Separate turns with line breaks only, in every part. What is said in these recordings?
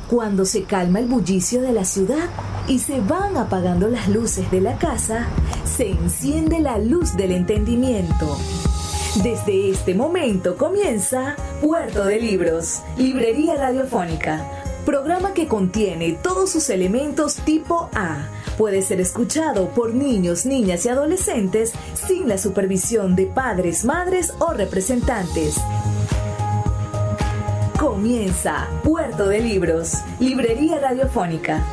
Cuando se calma el bullicio de la ciudad y se van apagando las luces de la casa, se enciende la luz del entendimiento. Desde este momento comienza Puerto de Libros, Librería Radiofónica, programa que contiene todos sus elementos tipo A. Puede ser escuchado por niños, niñas y adolescentes sin la supervisión de padres, madres o representantes. Comienza Puerto de Libros, Librería Radiofónica.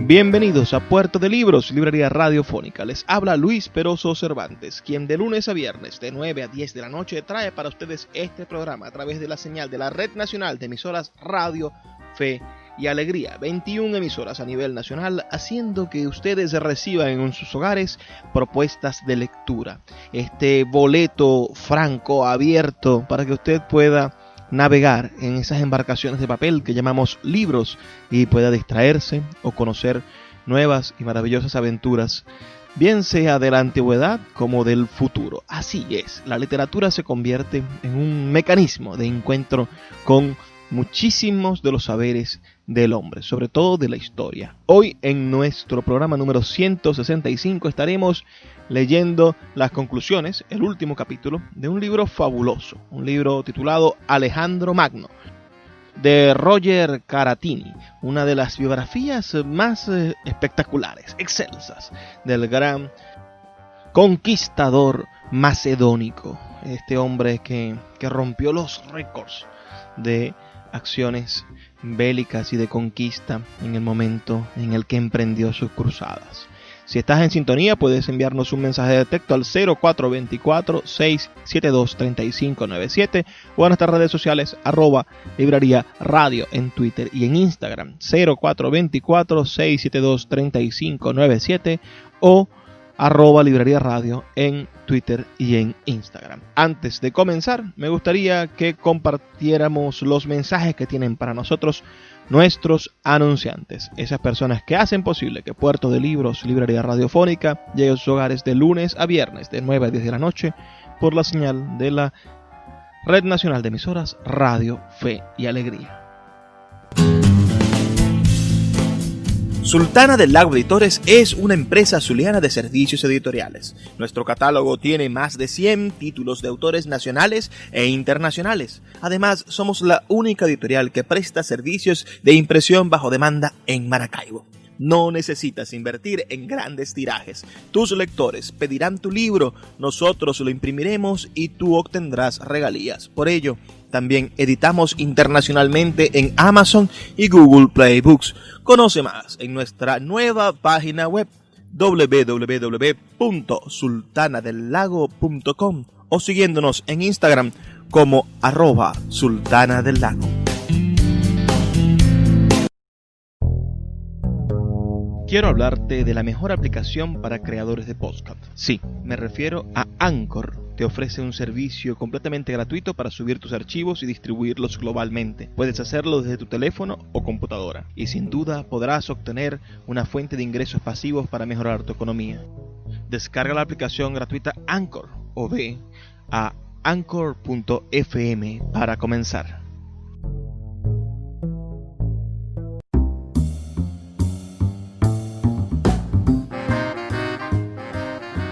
Bienvenidos a Puerto de Libros, Librería Radiofónica. Les habla Luis Peroso Cervantes, quien de lunes a viernes de 9 a 10 de la noche trae para ustedes este programa a través de la señal de la Red Nacional de Emisoras Radio, Fe y Alegría. 21 emisoras a nivel nacional, haciendo que ustedes reciban en sus hogares propuestas de lectura. Este boleto franco, abierto, para que usted pueda navegar en esas embarcaciones de papel que llamamos libros y pueda distraerse o conocer nuevas y maravillosas aventuras, bien sea de la antigüedad como del futuro. Así es, la literatura se convierte en un mecanismo de encuentro con muchísimos de los saberes del hombre, sobre todo de la historia. Hoy en nuestro programa número 165 estaremos leyendo las conclusiones, el último capítulo de un libro fabuloso, un libro titulado Alejandro Magno, de Roger Caratini, una de las biografías más espectaculares, excelsas, del gran conquistador macedónico, este hombre que rompió los récords de acciones bélicas y de conquista en el momento en el que emprendió sus cruzadas. Si estás en sintonía, puedes enviarnos un mensaje de texto al 0424-672-3597 o a nuestras redes sociales @librería radio en Twitter y en Instagram 0424-672-3597 o @librería radio en Twitter y en Instagram. Antes de comenzar, me gustaría que compartiéramos los mensajes que tienen para nosotros nuestros anunciantes, esas personas que hacen posible que Puerto de Libros, Librería Radiofónica, llegue a sus hogares de lunes a viernes de 9 a 10 de la noche por la señal de la Red Nacional de Emisoras Radio, Fe y Alegría. Sultana del Lago Editores es una empresa zuliana de servicios editoriales. Nuestro catálogo tiene más de 100 títulos de autores nacionales e internacionales. Además, somos la única editorial que presta servicios de impresión bajo demanda en Maracaibo. No necesitas invertir en grandes tirajes. Tus lectores pedirán tu libro, nosotros lo imprimiremos y tú obtendrás regalías. Por ello, también editamos internacionalmente en Amazon y Google Play Books. Conoce más en nuestra nueva página web www.sultanadelago.com o siguiéndonos en Instagram como @sultanadelago. Quiero hablarte de la mejor aplicación para creadores de podcast. Sí, me refiero a Anchor. Te ofrece un servicio completamente gratuito para subir tus archivos y distribuirlos globalmente. Puedes hacerlo desde tu teléfono o computadora y sin duda podrás obtener una fuente de ingresos pasivos para mejorar tu economía. Descarga la aplicación gratuita Anchor o ve a anchor.fm para comenzar.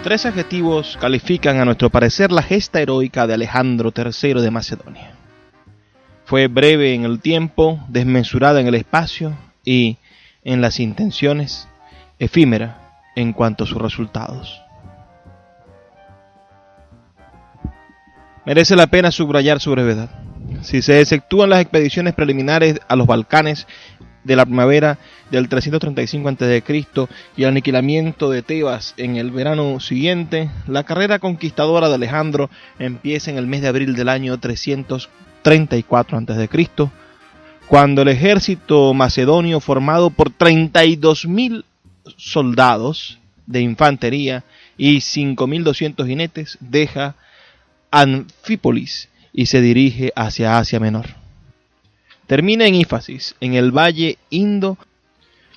Tres adjetivos califican a nuestro parecer la gesta heroica de Alejandro III de Macedonia. Fue breve en el tiempo, desmesurada en el espacio y, en las intenciones, efímera en cuanto a sus resultados. Merece la pena subrayar su brevedad. Si se exceptúan las expediciones preliminares a los Balcanes de la primavera del 335 a.C. y el aniquilamiento de Tebas en el verano siguiente, la carrera conquistadora de Alejandro empieza en el mes de abril del año 334 a.C., cuando el ejército macedonio, formado por 32.000 soldados de infantería y 5.200 jinetes, deja Anfípolis y se dirige hacia Asia Menor. Termina en Éfasis, en el Valle Indo,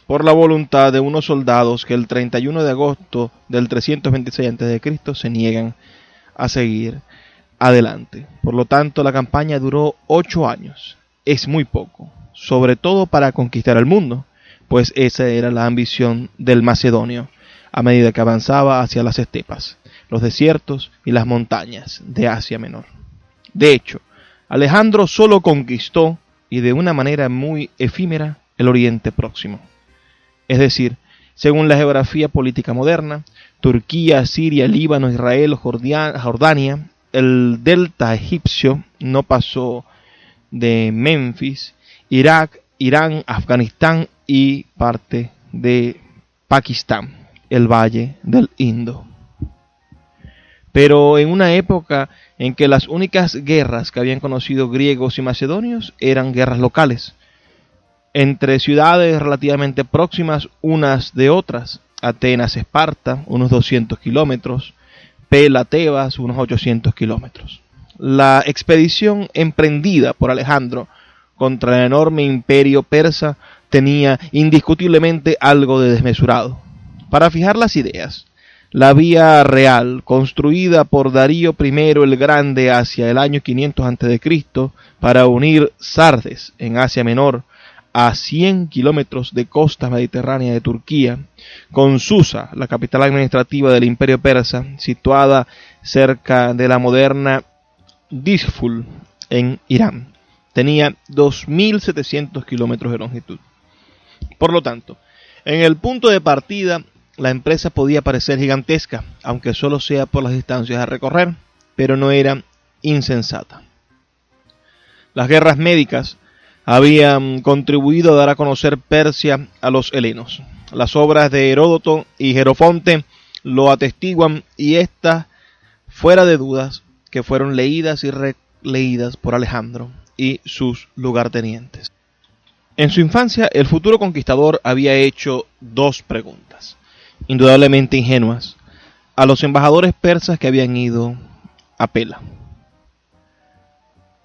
por la voluntad de unos soldados que el 31 de agosto del 326 a.C. se niegan a seguir adelante. Por lo tanto, la campaña duró 8 años. Es muy poco, sobre todo para conquistar el mundo, pues esa era la ambición del macedonio a medida que avanzaba hacia las estepas, los desiertos y las montañas de Asia Menor. De hecho, Alejandro solo conquistó, y de una manera muy efímera, el Oriente Próximo. Es decir, según la geografía política moderna, Turquía, Siria, Líbano, Israel, Jordania, el delta egipcio no pasó de Memphis, Irak, Irán, Afganistán y parte de Pakistán, el Valle del Indo. Pero en una época en que las únicas guerras que habían conocido griegos y macedonios eran guerras locales, entre ciudades relativamente próximas unas de otras, Atenas, Esparta, unos 200 kilómetros, Pela, Tebas, unos 800 kilómetros. La expedición emprendida por Alejandro contra el enorme imperio persa tenía indiscutiblemente algo de desmesurado. Para fijar las ideas, la vía real, construida por Darío I el Grande hacia el año 500 a.C. para unir Sardes en Asia Menor a 100 kilómetros de costa mediterránea de Turquía, con Susa, la capital administrativa del imperio persa, situada cerca de la moderna Dizful en Irán. Tenía 2.700 kilómetros de longitud. Por lo tanto, en el punto de partida, la empresa podía parecer gigantesca, aunque solo sea por las distancias a recorrer, pero no era insensata. Las guerras médicas habían contribuido a dar a conocer Persia a los helenos. Las obras de Heródoto y Jerofonte lo atestiguan, y estas, fuera de dudas, que fueron leídas y releídas por Alejandro y sus lugartenientes. En su infancia, el futuro conquistador había hecho 2 preguntas, indudablemente ingenuas, a los embajadores persas que habían ido a Pela.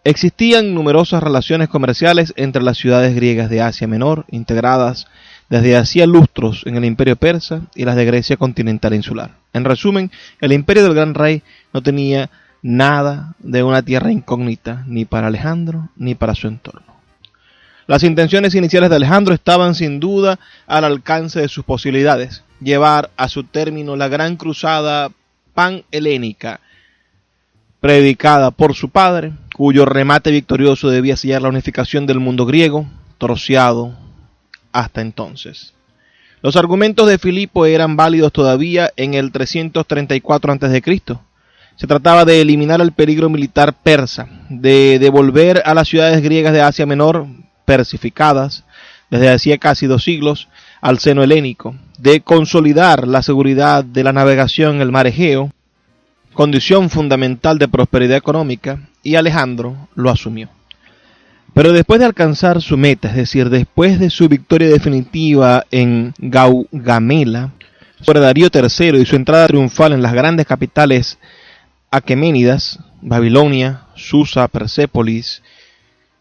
Existían numerosas relaciones comerciales entre las ciudades griegas de Asia Menor, integradas desde hacía lustros en el imperio persa, y las de Grecia continental e insular. En resumen, el imperio del gran rey no tenía nada de una tierra incógnita, ni para Alejandro ni para su entorno. Las intenciones iniciales de Alejandro estaban sin duda al alcance de sus posibilidades: llevar a su término la gran cruzada panhelénica predicada por su padre, cuyo remate victorioso debía sellar la unificación del mundo griego, troceado hasta entonces. Los argumentos de Filipo eran válidos todavía en el 334 a.C. Se trataba de eliminar el peligro militar persa, de devolver a las ciudades griegas de Asia Menor, persificadas desde hacía casi 2 siglos, al seno helénico, de consolidar la seguridad de la navegación en el mar Egeo, condición fundamental de prosperidad económica, y Alejandro lo asumió. Pero después de alcanzar su meta, es decir, después de su victoria definitiva en Gaugamela sobre Darío III y su entrada triunfal en las grandes capitales aqueménidas, Babilonia, Susa, Persépolis,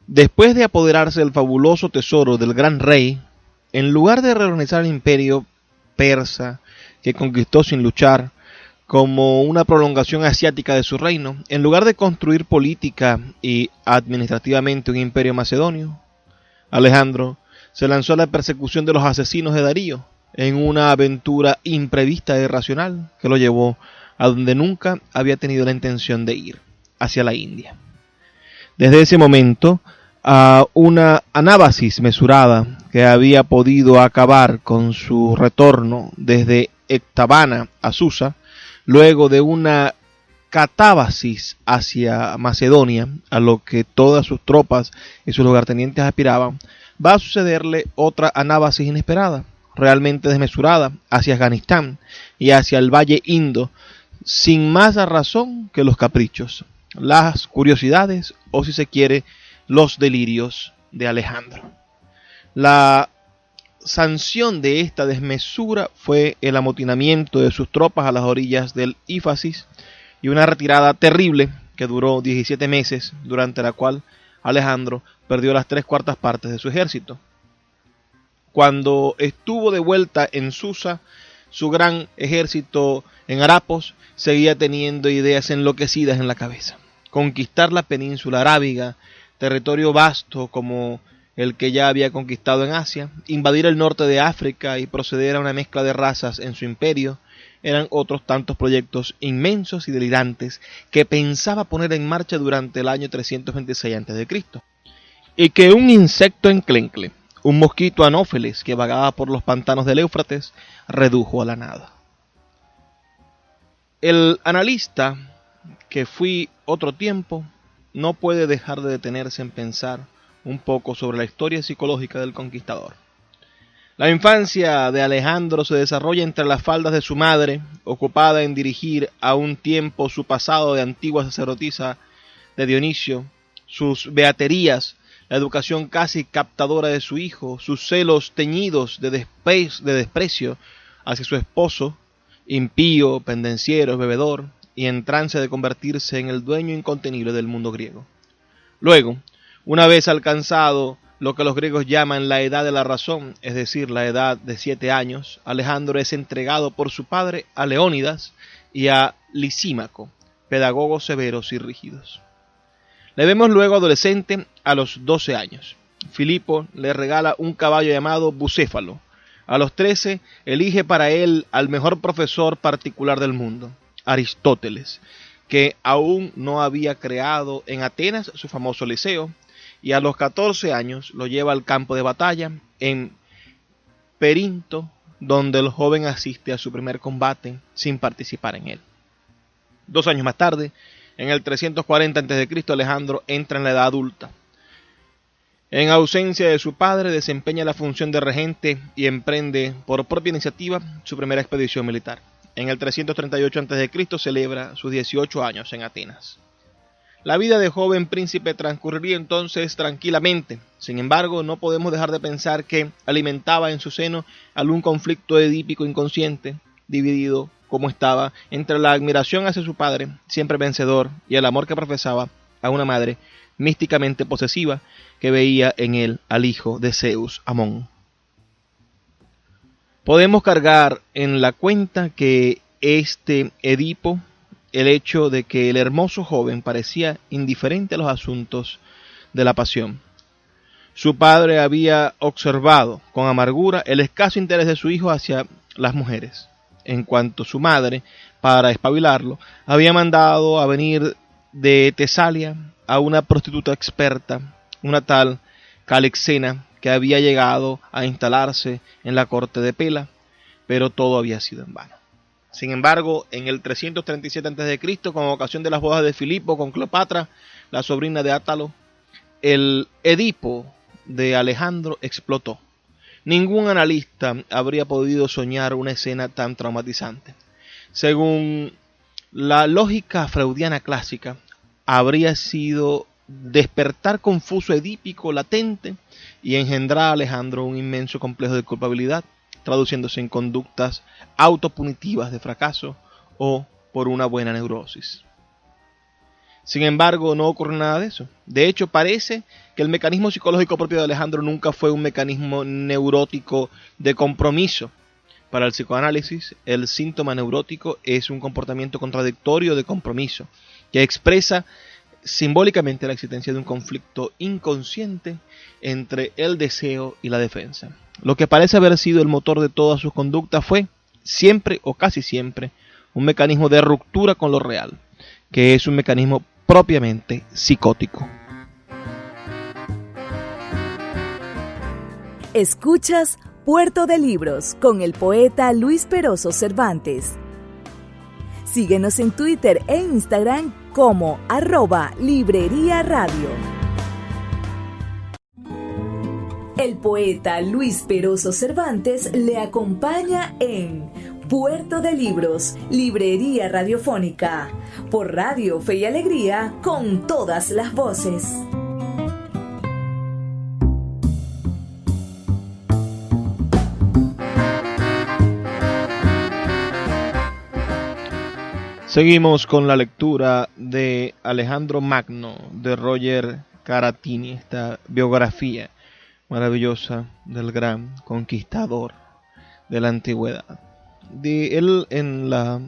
después de apoderarse del fabuloso tesoro del gran rey, en lugar de reorganizar el imperio persa que conquistó sin luchar, como una prolongación asiática de su reino, en lugar de construir política y administrativamente un imperio macedonio, Alejandro se lanzó a la persecución de los asesinos de Darío, en una aventura imprevista e irracional que lo llevó a donde nunca había tenido la intención de ir, hacia la India. Desde ese momento, a una anábasis mesurada que había podido acabar con su retorno desde Ecbatana a Susa, luego de una catábasis hacia Macedonia, a lo que todas sus tropas y sus lugartenientes aspiraban, va a sucederle otra anábasis inesperada, realmente desmesurada, hacia Afganistán y hacia el Valle Indo, sin más razón que los caprichos, las curiosidades o, si se quiere, los delirios de Alejandro. La sanción de esta desmesura fue el amotinamiento de sus tropas a las orillas del Éufrates y una retirada terrible que duró 17 meses, durante la cual Alejandro perdió las 3/4 partes de su ejército. Cuando estuvo de vuelta en Susa, su gran ejército en harapos seguía teniendo ideas enloquecidas en la cabeza. conquistar la península arábiga, territorio vasto como el que ya había conquistado en Asia, invadir el norte de África y proceder a una mezcla de razas en su imperio, eran otros tantos proyectos inmensos y delirantes que pensaba poner en marcha durante el año 326 a.C., y que un insecto enclencle, un mosquito anófeles que vagaba por los pantanos del Éufrates, redujo a la nada. El analista, que fui otro tiempo, no puede dejar de detenerse en pensar un poco sobre la historia psicológica del conquistador. La infancia de Alejandro se desarrolla entre las faldas de su madre, ocupada en dirigir a un tiempo su pasado de antigua sacerdotisa de Dionisio, sus beaterías, la educación casi captadora de su hijo, sus celos teñidos de desprecio hacia su esposo, impío, pendenciero, bebedor, y en trance de convertirse en el dueño incontenible del mundo griego. Luego, una vez alcanzado lo que los griegos llaman la edad de la razón, es decir, la edad de 7 años, Alejandro es entregado por su padre a Leónidas y a Lisímaco, pedagogos severos y rígidos. Le vemos luego adolescente a los 12 años. Filipo le regala un caballo llamado Bucéfalo. A los 13 elige para él al mejor profesor particular del mundo, Aristóteles, que aún no había creado en Atenas su famoso liceo, y a los 14 años lo lleva al campo de batalla en Perinto, donde el joven asiste a su primer combate sin participar en él. 2 años más tarde, en el 340 a.C., Alejandro entra en la edad adulta. En ausencia de su padre, desempeña la función de regente y emprende por propia iniciativa su primera expedición militar. En el 338 a.C. celebra sus 18 años en Atenas. La vida de joven príncipe transcurriría entonces tranquilamente. Sin embargo, no podemos dejar de pensar que alimentaba en su seno algún conflicto edípico inconsciente, dividido como estaba entre la admiración hacia su padre, siempre vencedor, y el amor que profesaba a una madre místicamente posesiva que veía en él al hijo de Zeus, Amón. Podemos cargar en la cuenta que este Edipo, el hecho de que el hermoso joven parecía indiferente a los asuntos de la pasión. Su padre había observado con amargura el escaso interés de su hijo hacia las mujeres, en cuanto su madre, para espabilarlo, había mandado a venir de Tesalia a una prostituta experta, una tal Calixena, que había llegado a instalarse en la corte de Pela, pero todo había sido en vano. Sin embargo, en el 337 a.C., con ocasión de las bodas de Filipo con Cleopatra, la sobrina de Átalo, el Edipo de Alejandro explotó. Ningún analista habría podido soñar una escena tan traumatizante. Según la lógica freudiana clásica, habría sido despertar confuso edípico latente y engendrar a Alejandro un inmenso complejo de culpabilidad, traduciéndose en conductas autopunitivas de fracaso o por una buena neurosis. Sin embargo, no ocurre nada de eso. De hecho, parece que el mecanismo psicológico propio de Alejandro nunca fue un mecanismo neurótico de compromiso. Para el psicoanálisis, el síntoma neurótico es un comportamiento contradictorio de compromiso, que expresa simbólicamente la existencia de un conflicto inconsciente entre el deseo y la defensa. Lo que parece haber sido el motor de todas sus conductas fue, siempre o casi siempre, un mecanismo de ruptura con lo real, que es un mecanismo propiamente psicótico.
Escuchas Puerto de Libros con el poeta Luis Peroso Cervantes. Síguenos en Twitter e Instagram como @Librería Radio. El poeta Luis Peroso Cervantes le acompaña en Puerto de Libros, Librería Radiofónica, por Radio Fe y Alegría, con todas las voces.
Seguimos con la lectura de Alejandro Magno, de Roger Caratini, esta biografía maravillosa del gran conquistador de la antigüedad. Él en la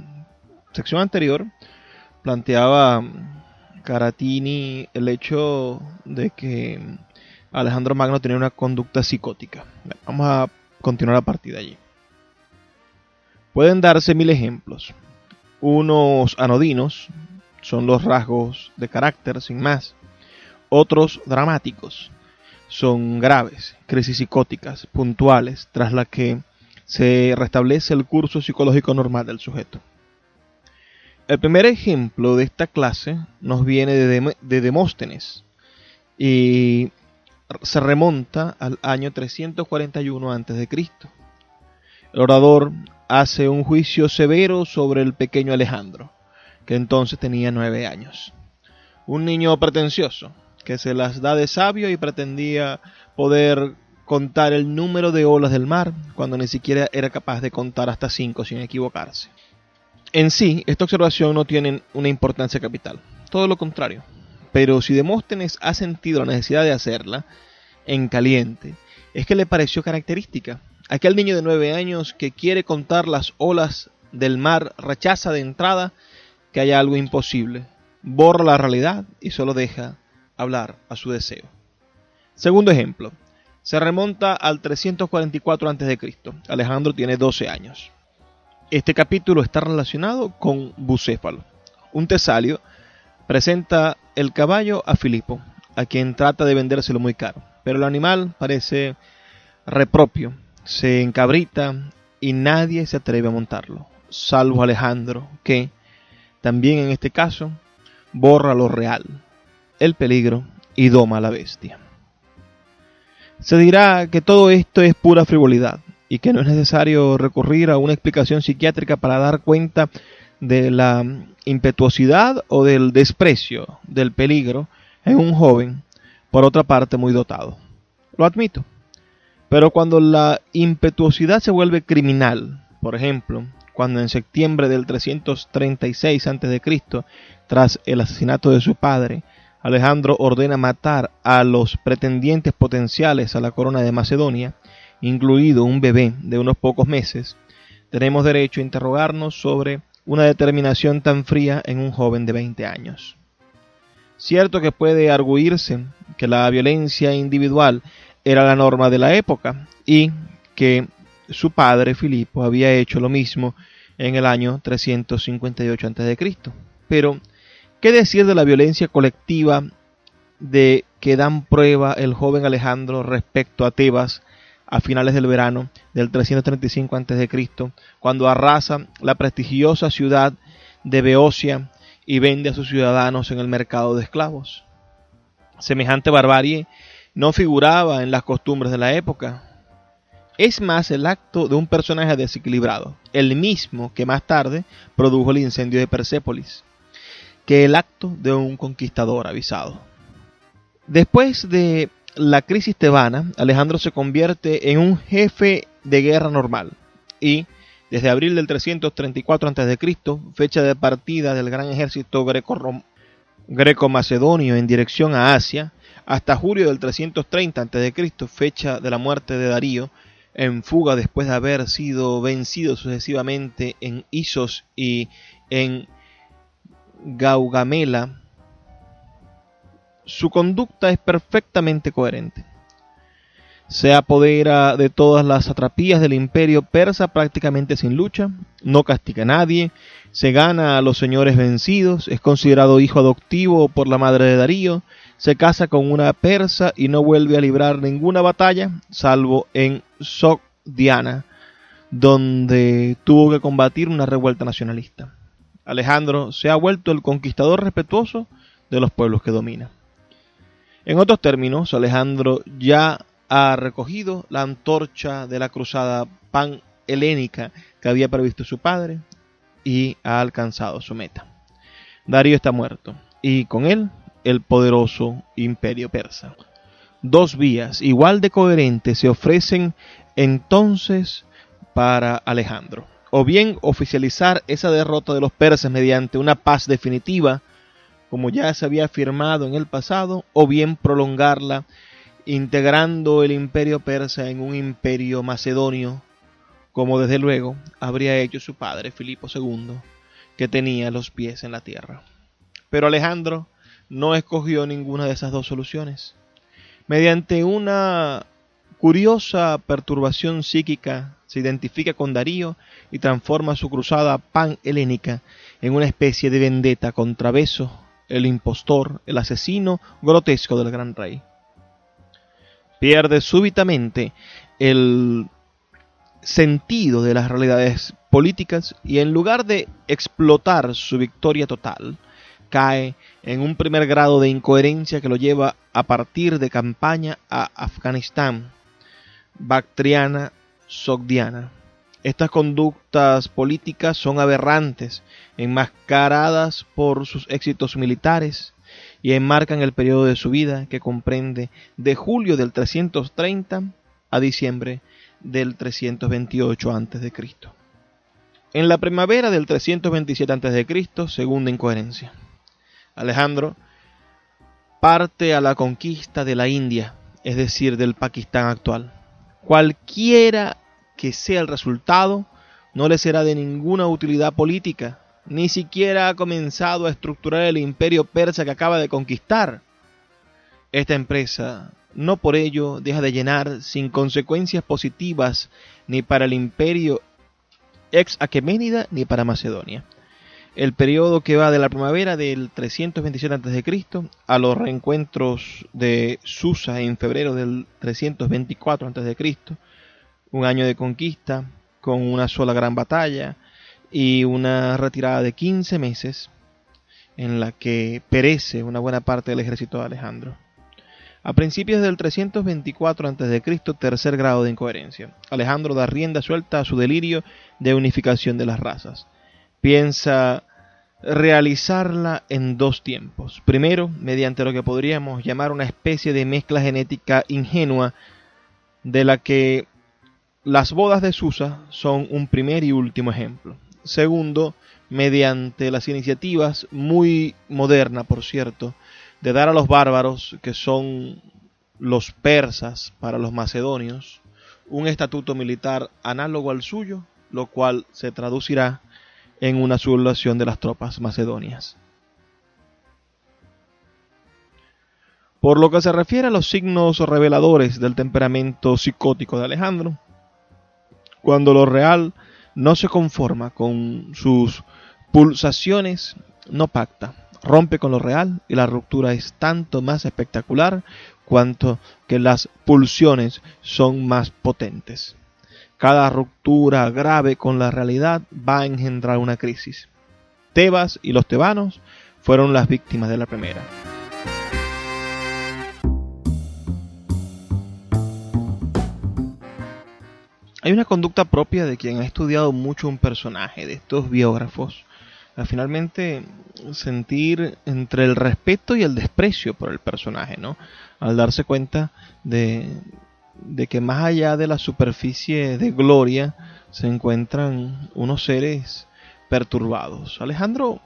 sección anterior planteaba Caratini el hecho de que Alejandro Magno tenía una conducta psicótica. Vamos a continuar a partir de allí. Pueden darse 1000 ejemplos. Unos anodinos son los rasgos de carácter, sin más. Otros dramáticos son graves, crisis psicóticas, puntuales, tras las que se restablece el curso psicológico normal del sujeto. El primer ejemplo de esta clase nos viene de Demóstenes y se remonta al año 341 a.C. El orador hace un juicio severo sobre el pequeño Alejandro, que entonces tenía 9 años. Un niño pretencioso, que se las da de sabio y pretendía poder contar el número de olas del mar, cuando ni siquiera era capaz de contar hasta 5 sin equivocarse. En sí, esta observación no tiene una importancia capital, todo lo contrario. Pero si Demóstenes ha sentido la necesidad de hacerla en caliente, es que le pareció característica. Aquel niño de 9 años que quiere contar las olas del mar rechaza de entrada que haya algo imposible, borra la realidad y solo deja hablar a su deseo. Segundo ejemplo, se remonta al 344 a.C. Alejandro tiene 12 años. Este capítulo está relacionado con Bucéfalo. Un tesalio presenta el caballo a Filipo, a quien trata de vendérselo muy caro, pero el animal parece repropio, se encabrita y nadie se atreve a montarlo, salvo Alejandro, que, también en este caso, borra lo real, el peligro y doma a la bestia. Se dirá que todo esto es pura frivolidad y que no es necesario recurrir a una explicación psiquiátrica para dar cuenta de la impetuosidad o del desprecio del peligro en un joven, por otra parte muy dotado. Lo admito. Pero cuando la impetuosidad se vuelve criminal, por ejemplo, cuando en septiembre del 336 a.C., tras el asesinato de su padre, Alejandro ordena matar a los pretendientes potenciales a la corona de Macedonia, incluido un bebé de unos pocos meses, tenemos derecho a interrogarnos sobre una determinación tan fría en un joven de 20 años. Cierto que puede arguirse que la violencia individual era la norma de la época y que su padre Filipo había hecho lo mismo en el año 358 a.C. Pero, ¿qué decir de la violencia colectiva de que dan prueba el joven Alejandro respecto a Tebas a finales del verano del 335 a.C., cuando arrasa la prestigiosa ciudad de Beocia y vende a sus ciudadanos en el mercado de esclavos? Semejante barbarie no figuraba en las costumbres de la época. Es más el acto de un personaje desequilibrado, el mismo que más tarde produjo el incendio de Persépolis, que el acto de un conquistador avisado. Después de la crisis tebana, Alejandro se convierte en un jefe de guerra normal y, desde abril del 334 a.C., fecha de partida del gran ejército greco-macedonio en dirección a Asia, hasta julio del 330 a.C., fecha de la muerte de Darío, en fuga después de haber sido vencido sucesivamente en Isos y en Gaugamela, su conducta es perfectamente coherente. Se apodera de todas las satrapías del imperio persa prácticamente sin lucha, no castiga a nadie, se gana a los señores vencidos, es considerado hijo adoptivo por la madre de Darío, se casa con una persa y no vuelve a librar ninguna batalla, salvo en Sogdiana, donde tuvo que combatir una revuelta nacionalista. Alejandro se ha vuelto el conquistador respetuoso de los pueblos que domina. En otros términos, Alejandro ya ha recogido la antorcha de la cruzada panhelénica que había previsto su padre y ha alcanzado su meta. Darío está muerto y con él el poderoso imperio persa. Dos vías igual de coherentes se ofrecen entonces para Alejandro. O bien oficializar esa derrota de los persas mediante una paz definitiva, como ya se había afirmado en el pasado, o bien prolongarla integrando el imperio persa en un imperio macedonio, como desde luego habría hecho su padre Filipo II, que tenía los pies en la tierra. Pero Alejandro no escogió ninguna de esas dos soluciones. Mediante una curiosa perturbación psíquica, se identifica con Darío y transforma su cruzada pan-helénica en una especie de vendetta contra Beso, el impostor, el asesino grotesco del gran rey. Pierde súbitamente el sentido de las realidades políticas y en lugar de explotar su victoria total, cae en un primer grado de incoherencia que lo lleva a partir de campaña a Afganistán, Bactriana, Sogdiana. Estas conductas políticas son aberrantes, enmascaradas por sus éxitos militares y enmarcan el periodo de su vida que comprende de julio del 330 a diciembre del 328 a.C. En la primavera del 327 a.C., segunda incoherencia. Alejandro parte a la conquista de la India, es decir, del Pakistán actual. Cualquiera que sea el resultado, no le será de ninguna utilidad política, ni siquiera ha comenzado a estructurar el imperio persa que acaba de conquistar. Esta empresa no por ello deja de llenar sin consecuencias positivas ni para el imperio ex aqueménida ni para Macedonia. El periodo que va de la primavera del 327 a.C. a los reencuentros de Susa en febrero del 324 a.C., un año de conquista con una sola gran batalla y una retirada de 15 meses en la que perece una buena parte del ejército de Alejandro. A principios del 324 a.C., tercer grado de incoherencia. Alejandro da rienda suelta a su delirio de unificación de las razas. Piensa realizarla en dos tiempos. Primero, mediante lo que podríamos llamar una especie de mezcla genética ingenua, de la que las bodas de Susa son un primer y último ejemplo. Segundo, mediante las iniciativas muy modernas, por cierto, de dar a los bárbaros, que son los persas para los macedonios, un estatuto militar análogo al suyo, lo cual se traducirá en una sublevación de las tropas macedonias. Por lo que se refiere a los signos reveladores del temperamento psicótico de Alejandro, cuando lo real no se conforma con sus pulsaciones, no pacta, rompe con lo real y la ruptura es tanto más espectacular cuanto que las pulsiones son más potentes. Cada ruptura grave con la realidad va a engendrar una crisis. Tebas y los tebanos fueron las víctimas de la primera. Hay una conducta propia de quien ha estudiado mucho un personaje, de estos biógrafos, a finalmente sentir entre el respeto y el desprecio por el personaje, ¿no? Al darse cuenta de que más allá de la superficie de gloria se encuentran unos seres perturbados. Alejandro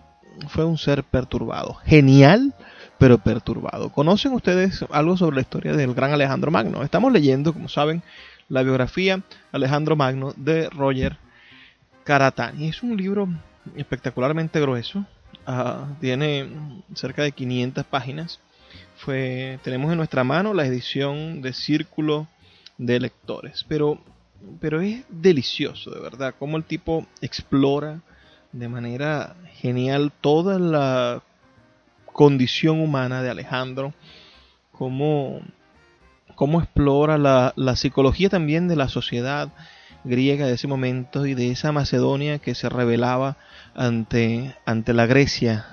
fue un ser perturbado, genial, pero perturbado. ¿Conocen ustedes algo sobre la historia del gran Alejandro Magno? Estamos leyendo, como saben, la biografía Alejandro Magno de Roger Caratani. Es un libro espectacularmente grueso, tiene cerca de 500 páginas. Tenemos en nuestra mano la edición de Círculo de Lectores, pero es delicioso, de verdad, cómo el tipo explora de manera genial toda la condición humana de Alejandro, cómo explora la psicología también de la sociedad griega de ese momento y de esa Macedonia que se rebelaba ante la Grecia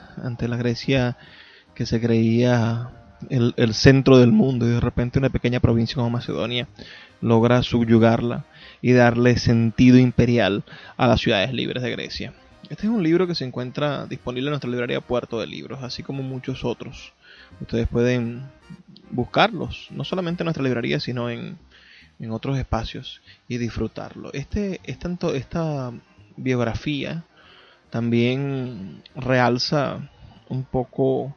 que se creía el centro del mundo, y de repente una pequeña provincia como Macedonia logra subyugarla y darle sentido imperial a las ciudades libres de Grecia. Este es un libro que se encuentra disponible en nuestra librería Puerto de Libros, así como muchos otros. Ustedes pueden buscarlos, no solamente en nuestra librería, sino en otros espacios, y disfrutarlo. Esta biografía también realza un poco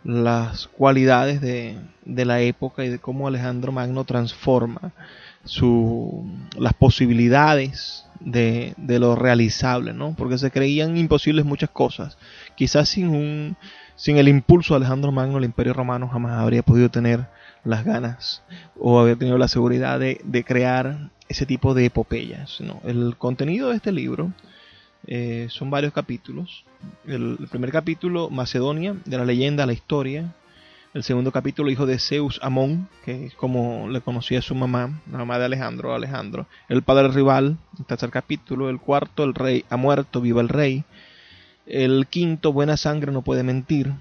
las cualidades de la época y de cómo Alejandro Magno transforma las posibilidades de lo realizable, ¿no? Porque se creían imposibles muchas cosas. Quizás sin el impulso de Alejandro Magno, el Imperio Romano jamás habría podido tener las ganas o habría tenido la seguridad de crear ese tipo de epopeyas, ¿no? El contenido de este libro son varios capítulos. El primer capítulo, Macedonia, de la leyenda a la historia. El segundo capítulo, hijo de Zeus Amón, que es como le conocía a su mamá, la mamá de Alejandro. El padre rival, el tercer capítulo. El cuarto, el rey ha muerto, viva el rey. El quinto, buena sangre no puede mentir.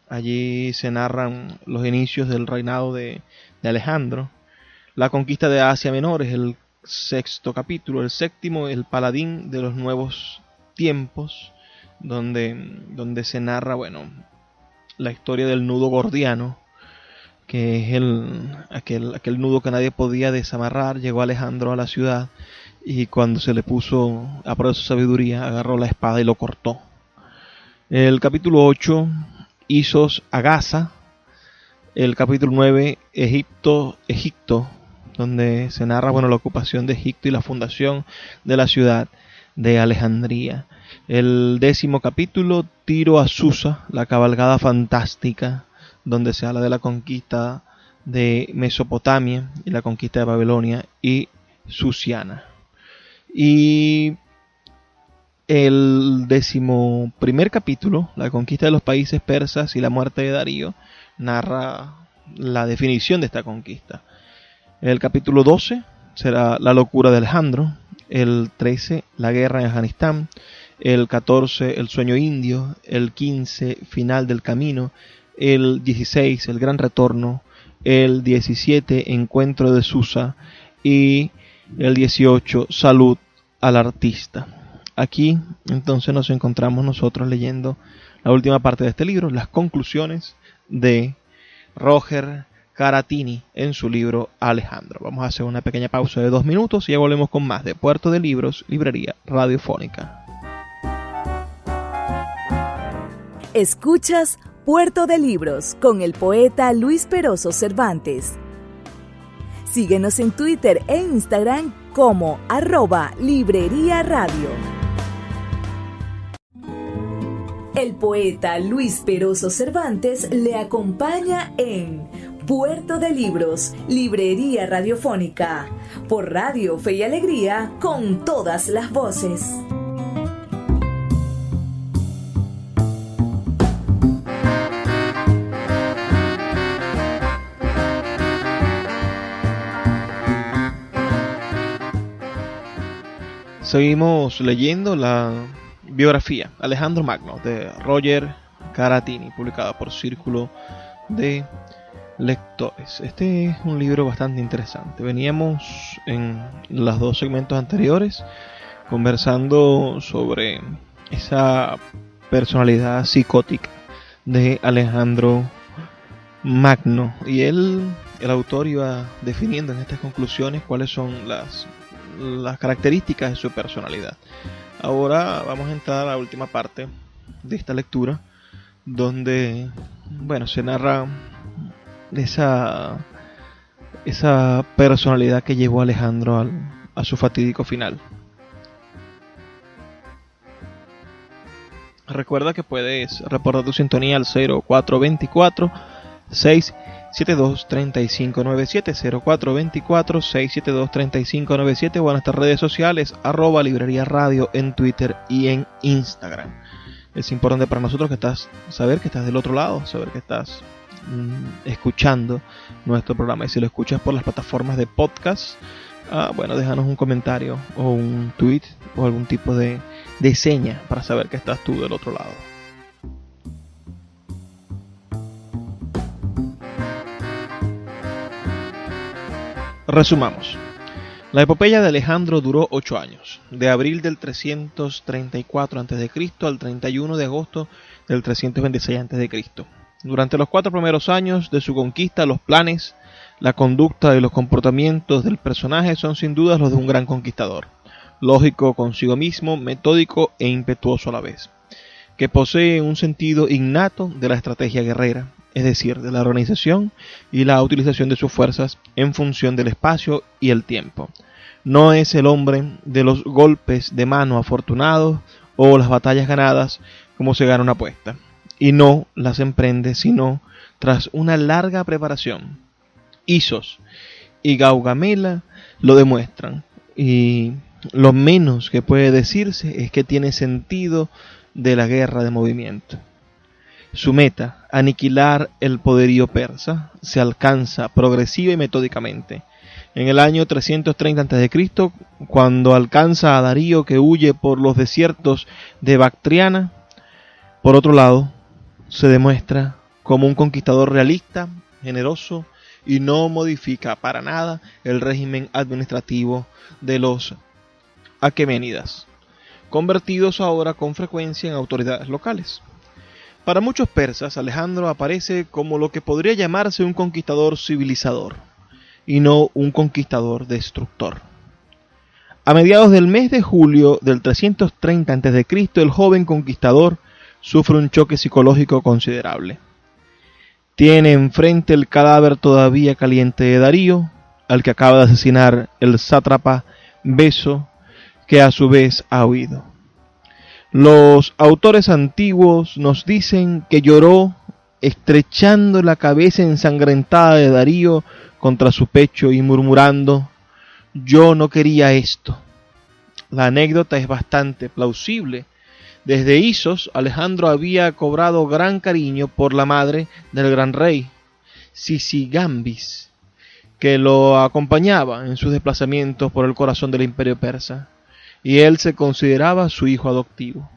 Allí se narran los inicios del reinado de Alejandro. La conquista de Asia Menor es el sexto capítulo. El séptimo, el paladín de los nuevos tiempos, donde se narra, bueno, la historia del nudo gordiano, que es aquel nudo que nadie podía desamarrar. Llegó Alejandro a la ciudad y cuando se le puso a prueba su sabiduría, agarró la espada y lo cortó. El capítulo 8, Isos a Gaza. El capítulo 9, Egipto, donde se narra, bueno, la ocupación de Egipto y la fundación de la ciudad de Alejandría. El 10º capítulo, Tiro a Susa, la cabalgada fantástica, donde se habla de la conquista de Mesopotamia y la conquista de Babilonia y Susiana. Y el 11º capítulo, la conquista de los países persas y la muerte de Darío, narra la definición de esta conquista. El capítulo 12 será la locura de Alejandro. El 13, la guerra en Afganistán. El 14, el sueño indio. El 15, final del camino. El 16, el gran retorno. El 17, encuentro de Susa. Y el 18, salud al artista. Aquí entonces nos encontramos nosotros leyendo la última parte de este libro, las conclusiones de Roger Caratini en su libro Alejandro. Vamos a hacer una pequeña pausa de 2 minutos y ya volvemos con más de Puerto de Libros, Librería Radiofónica.
Escuchas Puerto de Libros con el poeta Luis Peroso Cervantes. Síguenos en Twitter e Instagram como @Librería Radio. El poeta Luis Peroso Cervantes le acompaña en Puerto de Libros, Librería Radiofónica, por Radio Fe y Alegría, con todas las voces.
Seguimos leyendo la biografía Alejandro Magno de Roger Caratini, publicada por Círculo de Lectores. Este es un libro bastante interesante. Veníamos en los 2 segmentos anteriores conversando sobre esa personalidad psicótica de Alejandro Magno, y el autor iba definiendo en estas conclusiones cuáles son las características de su personalidad. Ahora vamos a entrar a la última parte de esta lectura, donde, bueno, se narra esa personalidad que llevó a Alejandro a su fatídico final. Recuerda que puedes reportar tu sintonía al 0424 672 3597, 0424 672 3597, o a nuestras redes sociales @Librería Radio en Twitter y en Instagram. Es importante para nosotros saber que estás del otro lado, saber que estás escuchando nuestro programa. Y si lo escuchas por las plataformas de podcast, bueno, déjanos un comentario o un tweet o algún tipo de seña para saber que estás tú del otro lado. Resumamos. La epopeya de Alejandro duró 8 años, de abril del 334 a.C. al 31 de agosto del 326 a.C. Durante los 4 primeros años de su conquista, los planes, la conducta y los comportamientos del personaje son sin duda los de un gran conquistador, lógico consigo mismo, metódico e impetuoso a la vez, que posee un sentido innato de la estrategia guerrera, es decir, de la organización y la utilización de sus fuerzas en función del espacio y el tiempo. no es el hombre de los golpes de mano afortunados o las batallas ganadas como se gana una apuesta, y no las emprende sino tras una larga preparación. Isos y Gaugamela lo demuestran, y lo menos que puede decirse es que tiene sentido de la guerra de movimiento. Su meta, aniquilar el poderío persa, se alcanza progresiva y metódicamente. En el año 330 a.C., cuando alcanza a Darío, que huye por los desiertos de Bactriana, por otro lado, se demuestra como un conquistador realista, generoso, y no modifica para nada el régimen administrativo de los aqueménidas, convertidos ahora con frecuencia en autoridades locales. Para muchos persas, Alejandro aparece como lo que podría llamarse un conquistador civilizador, y no un conquistador destructor. A mediados del mes de julio del 330 a.C., el joven conquistador sufre un choque psicológico considerable. Tiene enfrente el cadáver todavía caliente de Darío, al que acaba de asesinar el sátrapa Beso, que a su vez ha huido. Los autores antiguos nos dicen que lloró estrechando la cabeza ensangrentada de Darío contra su pecho y murmurando: «Yo no quería esto». La anécdota es bastante plausible. Desde Isos, Alejandro había cobrado gran cariño por la madre del gran rey, Sisigambis, que lo acompañaba en sus desplazamientos por el corazón del imperio persa, y él se consideraba su hijo adoptivo.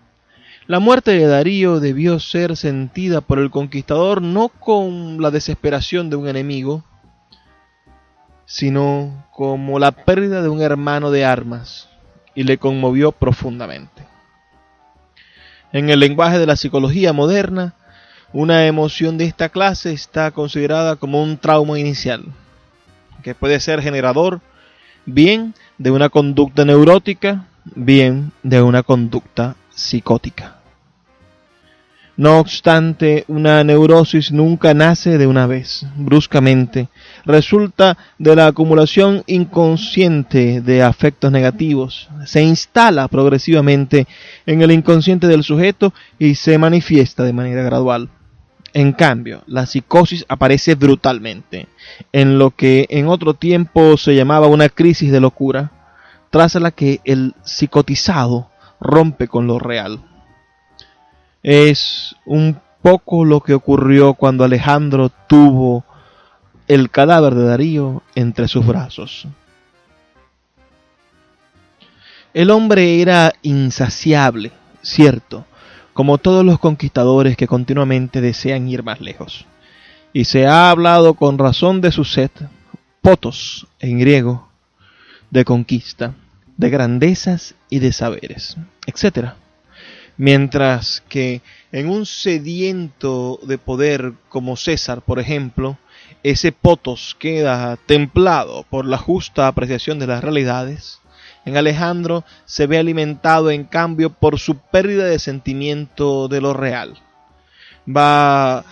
La muerte de Darío debió ser sentida por el conquistador no con la desesperación de un enemigo, sino como la pérdida de un hermano de armas, y le conmovió profundamente. En el lenguaje de la psicología moderna, una emoción de esta clase está considerada como un trauma inicial, que puede ser generador bien de una conducta neurótica, bien de una conducta psicótica. No obstante, una neurosis nunca nace de una vez, bruscamente. Resulta de la acumulación inconsciente de afectos negativos. Se instala progresivamente en el inconsciente del sujeto y se manifiesta de manera gradual. En cambio, la psicosis aparece brutalmente, en lo que en otro tiempo se llamaba una crisis de locura, tras la que el psicotizado rompe con lo real. Es un poco lo que ocurrió cuando Alejandro tuvo el cadáver de Darío entre sus brazos. El hombre era insaciable, cierto, como todos los conquistadores que continuamente desean ir más lejos. Y se ha hablado con razón de su sed, potos en griego, de conquista, de grandezas y de saberes, etc. Mientras que en un sediento de poder como César, por ejemplo, ese potos queda templado por la justa apreciación de las realidades, en Alejandro se ve alimentado en cambio por su pérdida de sentimiento de lo real. Va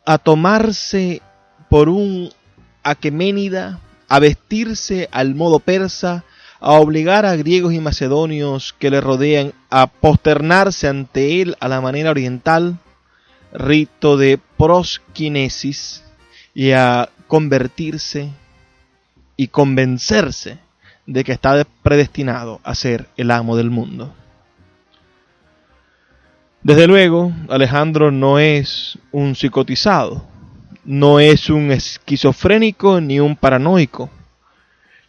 a tomarse por un aqueménida, a vestirse al modo persa, a obligar a griegos y macedonios que le rodean a posternarse ante él a la manera oriental, rito de prosquinesis, y a convertirse y convencerse de que está predestinado a ser el amo del mundo. Desde luego, Alejandro no es un psicotizado, no es un esquizofrénico ni un paranoico,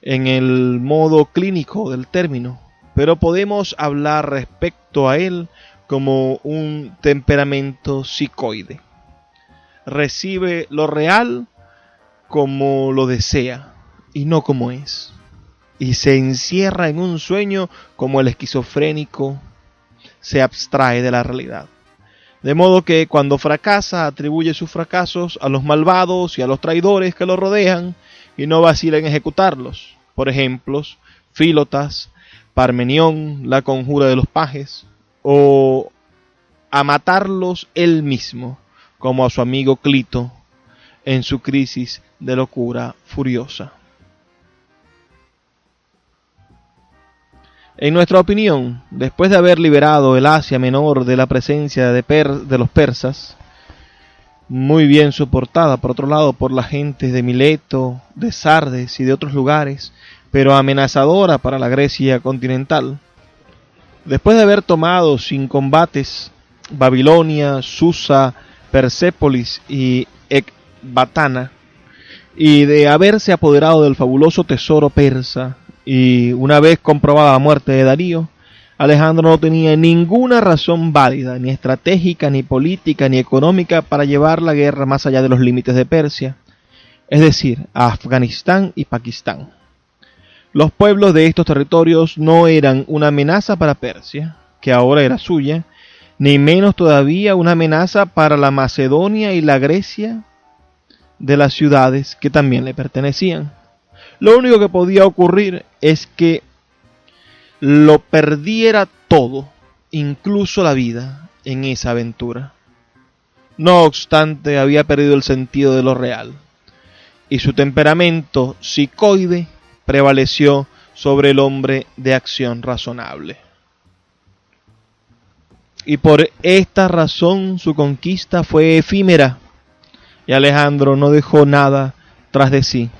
en el modo clínico del término, pero podemos hablar respecto a él como un temperamento psicoide. Recibe lo real como lo desea y no como es, y se encierra en un sueño como el esquizofrénico se abstrae de la realidad. De modo que cuando fracasa atribuye sus fracasos a los malvados y a los traidores que lo rodean y no vacila en ejecutarlos. Por ejemplo, Fílotas, Parmenión, la conjura de los pajes, o a matarlos él mismo, como a su amigo Clito en su crisis de locura furiosa. En nuestra opinión, después de haber liberado el Asia Menor de la presencia de los persas, muy bien soportada por otro lado por las gentes de Mileto, de Sardes y de otros lugares, pero amenazadora para la Grecia continental, después de haber tomado sin combates Babilonia, Susa, Persépolis y Ecbatana, y de haberse apoderado del fabuloso tesoro persa, y una vez comprobada la muerte de Darío, Alejandro no tenía ninguna razón válida, ni estratégica, ni política, ni económica para llevar la guerra más allá de los límites de Persia, es decir, a Afganistán y Pakistán. Los pueblos de estos territorios no eran una amenaza para Persia, que ahora era suya, ni menos todavía una amenaza para la Macedonia y la Grecia de las ciudades que también le pertenecían. Lo único que podía ocurrir es que lo perdiera todo, incluso la vida, en esa aventura. No obstante, había perdido el sentido de lo real, y su temperamento psicoide prevaleció sobre el hombre de acción razonable. Y por esta razón su conquista fue efímera, y Alejandro no dejó nada tras de sí,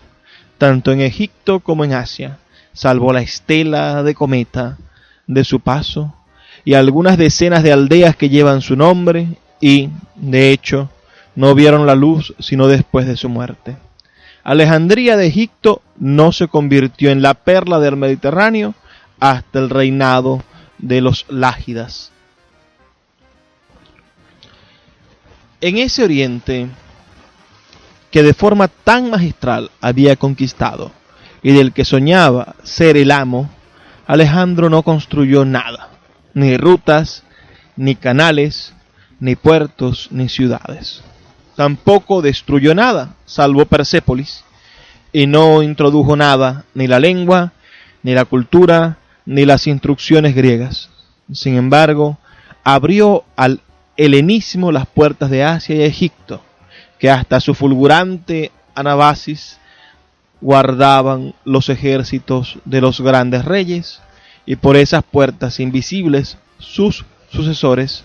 tanto en Egipto como en Asia, salvo la estela de cometa de su paso y algunas decenas de aldeas que llevan su nombre y, de hecho, no vieron la luz sino después de su muerte. Alejandría de Egipto no se convirtió en la perla del Mediterráneo hasta el reinado de los Lágidas. En ese oriente, que de forma tan magistral había conquistado y del que soñaba ser el amo, Alejandro no construyó nada, ni rutas, ni canales, ni puertos, ni ciudades. Tampoco destruyó nada, salvo Persépolis, y no introdujo nada, ni la lengua, ni la cultura, ni las instrucciones griegas. Sin embargo, abrió al helenismo las puertas de Asia y Egipto, que hasta su fulgurante Anabasis guardaban los ejércitos de los grandes reyes, y por esas puertas invisibles sus sucesores,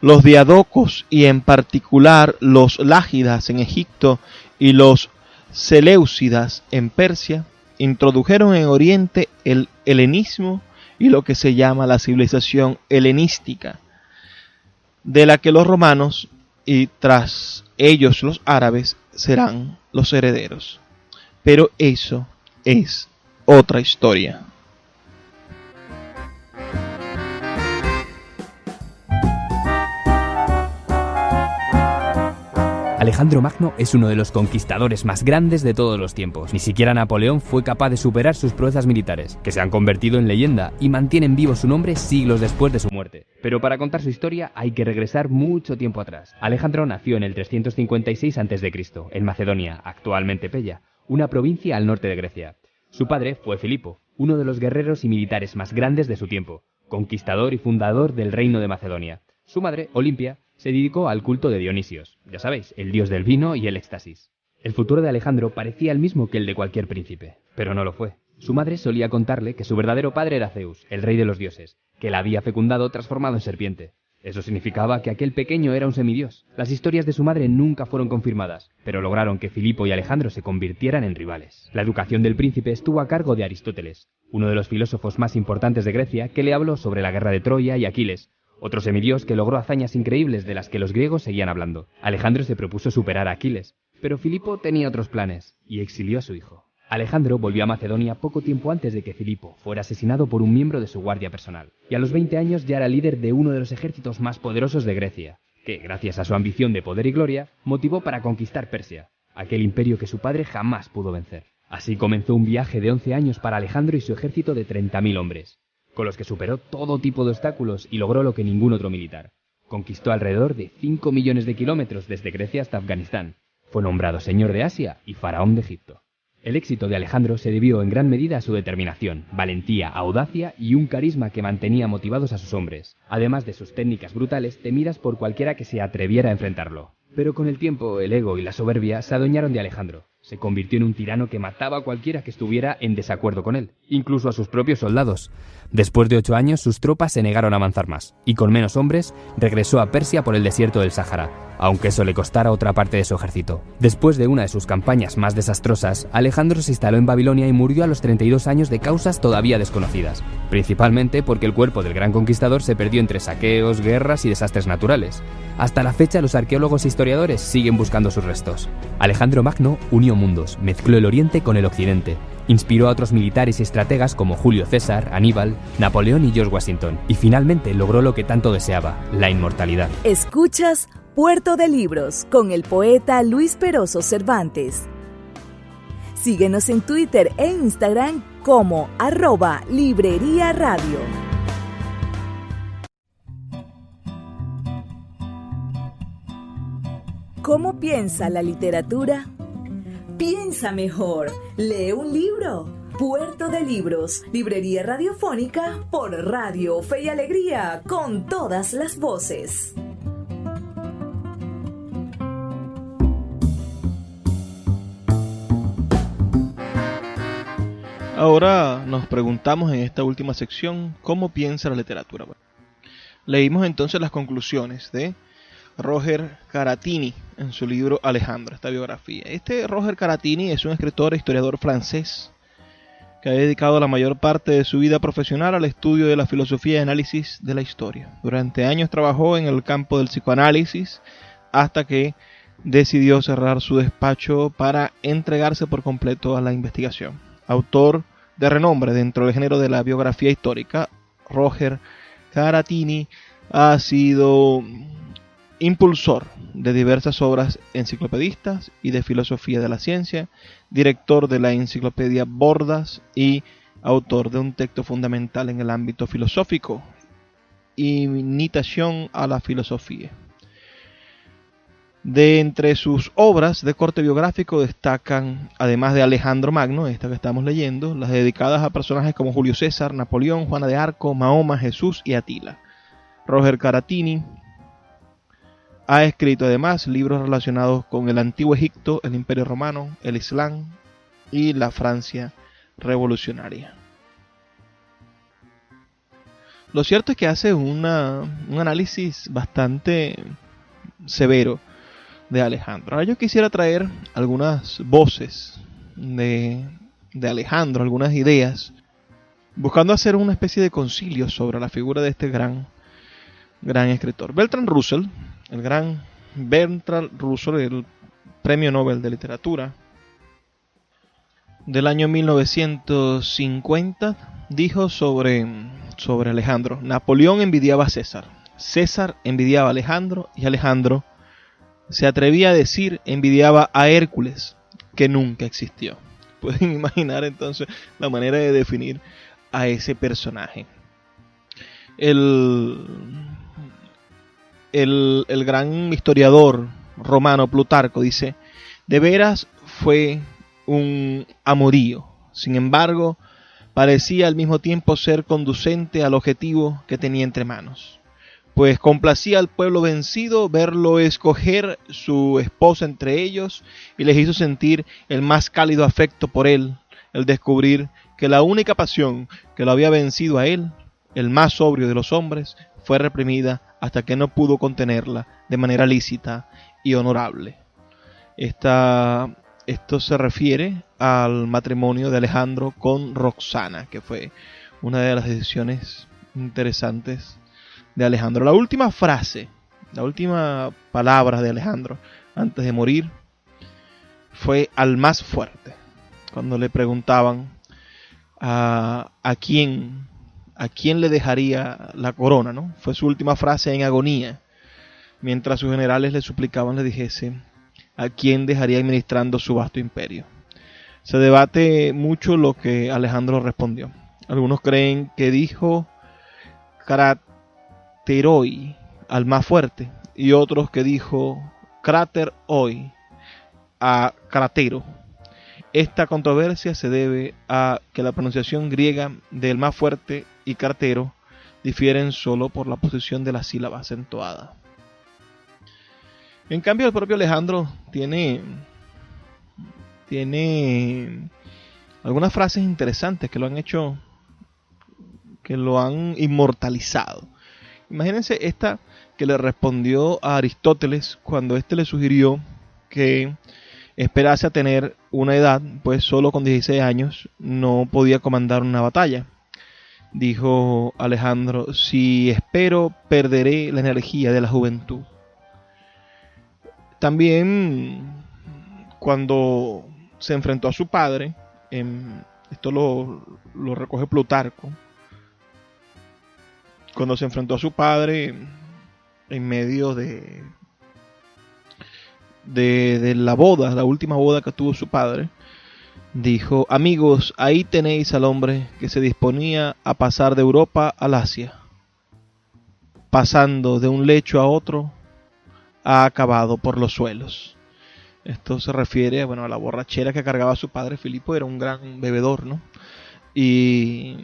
los diadocos y en particular los lágidas en Egipto y los seleucidas en Persia, introdujeron en Oriente el helenismo y lo que se llama la civilización helenística, de la que los romanos y tras ellos los árabes serán los herederos. Pero eso es otra historia.
Alejandro Magno es uno de los conquistadores más grandes de todos los tiempos. Ni siquiera Napoleón fue capaz de superar sus proezas militares, que se han convertido en leyenda y mantienen vivo su nombre siglos después de su muerte. Pero para contar su historia hay que regresar mucho tiempo atrás. Alejandro nació en el 356 a.C., en Macedonia, actualmente Pella, una provincia al norte de Grecia. Su padre fue Filipo, uno de los guerreros y militares más grandes de su tiempo, conquistador y fundador del reino de Macedonia. Su madre, Olimpia, se dedicó al culto de Dionisios, ya sabéis, el dios del vino y el éxtasis. El futuro de Alejandro parecía el mismo que el de cualquier príncipe, pero no lo fue. Su madre solía contarle que su verdadero padre era Zeus, el rey de los dioses, que la había fecundado transformado en serpiente. Eso significaba que aquel pequeño era un semidios. Las historias de su madre nunca fueron confirmadas, pero lograron que Filipo y Alejandro se convirtieran en rivales. La educación del príncipe estuvo a cargo de Aristóteles, uno de los filósofos más importantes de Grecia, que le habló sobre la guerra de Troya y Aquiles, otro semidios que logró hazañas increíbles de las que los griegos seguían hablando. Alejandro se propuso superar a Aquiles, pero Filipo tenía otros planes y exilió a su hijo. Alejandro volvió a Macedonia poco tiempo antes de que Filipo fuera asesinado por un miembro de su guardia personal, y a los 20 años ya era líder de uno de los ejércitos más poderosos de Grecia, que, gracias a su ambición de poder y gloria, motivó para conquistar Persia, aquel imperio que su padre jamás pudo vencer. Así comenzó un viaje de 11 años para Alejandro y su ejército de 30.000 hombres, con los que superó todo tipo de obstáculos y logró lo que ningún otro militar. Conquistó alrededor de 5 millones de kilómetros desde Grecia hasta Afganistán. Fue nombrado señor de Asia y faraón de Egipto. El éxito de Alejandro se debió en gran medida a su determinación, valentía, audacia y un carisma que mantenía motivados a sus hombres, además de sus técnicas brutales temidas por cualquiera que se atreviera a enfrentarlo. Pero con el tiempo, el ego y la soberbia se adueñaron de Alejandro, Se convirtió en un tirano que mataba a cualquiera que estuviera en desacuerdo con él, incluso a sus propios soldados. Después de 8 años, sus tropas se negaron a avanzar más, y con menos hombres, regresó a Persia por el desierto del Sáhara, aunque eso le costara otra parte de su ejército. Después de una de sus campañas más desastrosas, Alejandro se instaló en Babilonia y murió a los 32 años de causas todavía desconocidas, principalmente porque el cuerpo del gran conquistador se perdió entre saqueos, guerras y desastres naturales. Hasta la fecha, los arqueólogos e historiadores siguen buscando sus restos. Alejandro Magno unió mundos, mezcló el Oriente con el Occidente, inspiró a otros militares y estrategas como Julio César, Aníbal, Napoleón y George Washington, y finalmente logró lo que tanto deseaba, la inmortalidad.
Escuchas Puerto de Libros con el poeta Luis Peroso Cervantes. Síguenos en Twitter e Instagram como @Librería Radio. ¿Cómo piensa la literatura? Piensa mejor, lee un libro. Puerto de Libros, librería radiofónica por Radio Fe y Alegría, con todas las voces.
Ahora nos preguntamos en esta última sección, ¿cómo piensa la literatura? Bueno, leímos entonces las conclusiones de Roger Caratini en su libro Alejandro, esta biografía. Este Roger Caratini es un escritor e historiador francés que ha dedicado la mayor parte de su vida profesional al estudio de la filosofía y análisis de la historia. Durante años trabajó en el campo del psicoanálisis hasta que decidió cerrar su despacho para entregarse por completo a la investigación. Autor de renombre dentro del género de la biografía histórica, Roger Caratini ha sido impulsor de diversas obras enciclopedistas y de filosofía de la ciencia, director de la enciclopedia Bordas y autor de un texto fundamental en el ámbito filosófico, Imitación a la filosofía. De entre sus obras de corte biográfico destacan, además de Alejandro Magno, esta que estamos leyendo, las dedicadas a personajes como Julio César, Napoleón, Juana de Arco, Mahoma, Jesús y Atila. Roger Caratini ha escrito además libros relacionados con el Antiguo Egipto, el Imperio Romano, el Islam y la Francia revolucionaria. Lo cierto es que hace un análisis bastante severo de Alejandro. Ahora yo quisiera traer algunas voces de Alejandro, algunas ideas, buscando hacer una especie de concilio sobre la figura de este gran escritor. Bertrand Russell, el gran Bertrand Russell, el Premio Nobel de Literatura del año 1950, dijo sobre Alejandro: Napoleón envidiaba a César, César envidiaba a Alejandro y Alejandro se atrevía a decir envidiaba a Hércules, que nunca existió. Pueden imaginar entonces la manera de definir a ese personaje. El gran historiador romano Plutarco dice: de veras fue un amorío, sin embargo parecía al mismo tiempo ser conducente al objetivo que tenía entre manos, pues complacía al pueblo vencido verlo escoger su esposa entre ellos y les hizo sentir el más cálido afecto por él, el descubrir que la única pasión que lo había vencido a él, el más sobrio de los hombres, fue reprimida hasta que no pudo contenerla de manera lícita y honorable. Esto se refiere al matrimonio de Alejandro con Roxana, que fue una de las decisiones interesantes de Alejandro. La última frase, la última palabra de Alejandro antes de morir fue al más fuerte. Cuando le preguntaban a quién le dejaría la corona, ¿no? Fue su última frase en agonía, mientras sus generales le suplicaban le dijese a quién dejaría administrando su vasto imperio. Se debate mucho lo que Alejandro respondió. Algunos creen que dijo Crateroi al más fuerte, y otros que dijo Crateroi a Cratero. Esta controversia se debe a que la pronunciación griega del más fuerte y Cratero difieren solo por la posición de la sílaba acentuada. En cambio, el propio Alejandro tiene tiene algunas frases interesantes que lo han hecho, que lo han inmortalizado. Imagínense esta que le respondió a Aristóteles cuando éste le sugirió que esperase a tener una edad, pues solo con 16 años no podía comandar una batalla. Dijo Alejandro: si espero, perderé la energía de la juventud. También cuando se enfrentó a su padre, esto lo recoge Plutarco, cuando se enfrentó a su padre en medio de la boda, la última boda que tuvo su padre, dijo: amigos, ahí tenéis al hombre que se disponía a pasar de Europa al Asia. Pasando de un lecho a otro, ha acabado por los suelos. Esto se refiere, bueno, a la borrachera que cargaba su padre. Filipo era un gran bebedor, ¿no? Y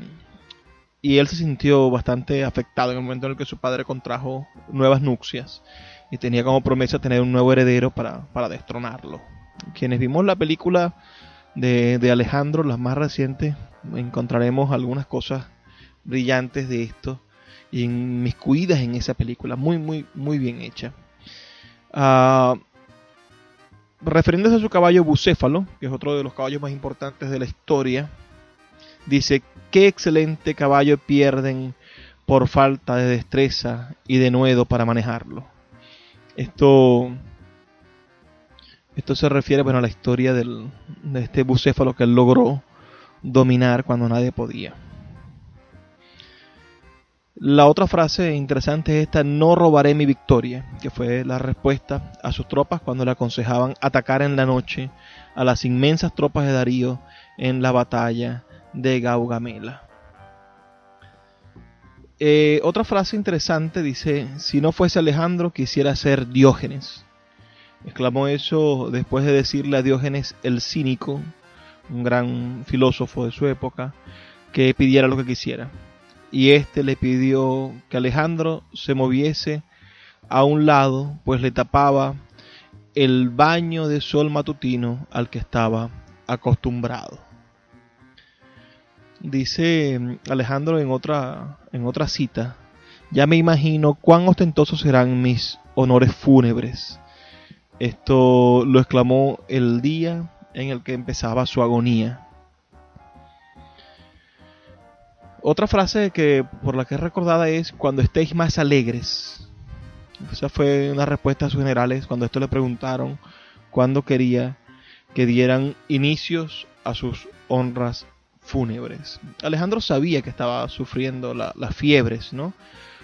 él se sintió bastante afectado en el momento en el que su padre contrajo nuevas nupcias y tenía como promesa tener un nuevo heredero para destronarlo. Quienes vimos la película de Alejandro, las más recientes, encontraremos algunas cosas brillantes de esto y inmiscuidas en esa película, muy, muy, muy bien hecha. Refiriéndose a su caballo Bucéfalo, que es otro de los caballos más importantes de la historia, dice: qué excelente caballo pierden por falta de destreza y de nuedo para manejarlo. Esto se refiere, bueno, a la historia de este bucéfalo que él logró dominar cuando nadie podía. La otra frase interesante es esta: no robaré mi victoria, que fue la respuesta a sus tropas cuando le aconsejaban atacar en la noche a las inmensas tropas de Darío en la batalla de Gaugamela. Otra frase interesante dice: si no fuese Alejandro, quisiera ser Diógenes. Exclamó eso después de decirle a Diógenes el Cínico, un gran filósofo de su época, que pidiera lo que quisiera. Y éste le pidió que Alejandro se moviese a un lado, pues le tapaba el baño de sol matutino al que estaba acostumbrado. Dice Alejandro en otra cita: ya me imagino cuán ostentosos serán mis honores fúnebres. Esto lo exclamó el día en el que empezaba su agonía. Otra frase por la que es recordada es: cuando estéis más alegres. Esa fue una respuesta a sus generales cuando esto le preguntaron cuándo quería que dieran inicios a sus honras fúnebres. Alejandro sabía que estaba sufriendo las fiebres, ¿no?